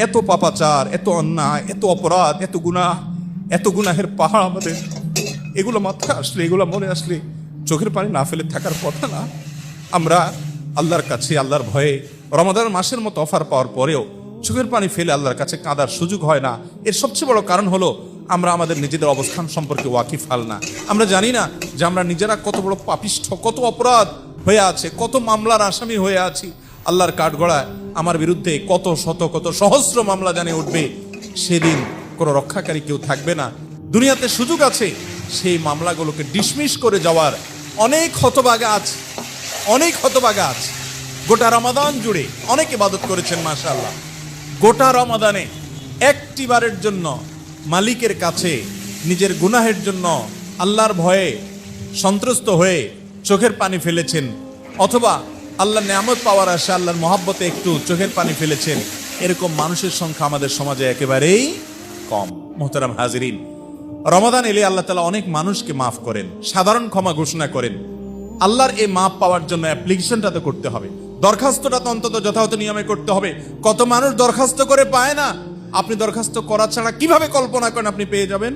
এত পাপাচার, এত অন্যায়, এত অপরাধ, এত গুনাহের পাহাড় আমাদের। এগুলো মাথায় আসলে, এগুলো মনে আসলে চোখের পানি না ফেলে থাকার কথা না। আমরা আল্লাহর কাছে, আল্লাহর ভয়ে রমাদান মাসের মতো অফার পাওয়ার পরেও চোখের পানি ফেলে আল্লাহর কাছে কাঁদার সুযোগ হয় না। এর সবচেয়ে বড় কারণ হলো আমরা আমাদের নিজেদের অবস্থান সম্পর্কে ওয়াকিফাল না। আমরা জানি না যে আমরা নিজেরা কত বড় পাপিষ্ঠ, কত অপরাধ হয়ে আছে, কত মামলার আসামি হয়ে আছি। আল্লাহর কাঠগড়ায় আমার বিরুদ্ধে কত শত, কত সহস্র মামলা জানে উঠবে। সেদিন কোনো রক্ষাকারী কেউ থাকবে না। দুনিয়াতে সুযোগ আছে সেই মামলাগুলোকে ডিসমিস করে যাওয়ার। অনেক হতভাগা আছে, অনেক হতভাগা আছে। গোটা রমাদান জুড়ে অনেক ইবাদত করেছেন মাশাআল্লাহ। গোটা রমাদানে একটি বারের জন্য মালিকের কাছে নিজের গুনাহের জন্য আল্লাহর ভয়ে সন্ত্রস্ত হয়ে চোখের পানি ফেলেছেন, অথবা আল্লাহর নেয়ামত পাওয়ার আশা, আল্লাহর মহাব্বতে একটু চোখের পানি ফেলেছেন, এরকম মানুষের সংখ্যা আমাদের সমাজে একেবারেই কম। মোহতারাম হাজিরিন, রমাদান এলে আল্লাহ তাআলা অনেক মানুষকে মাফ করেন, সাধারণ ক্ষমা ঘোষণা করেন। আল্লাহর এই মাফ পাওয়ার জন্য অ্যাপ্লিকেশনটা তো করতে হবে, দরখাস্তটা তো অন্তত যথাযথ নিয়মে করতে হবে। কত মানুষ দরখাস্ত করে পায় না। আপনি দরখাস্ত করা ছাড়া কিভাবে কল্পনা করেন আপনি পেয়ে যাবেন?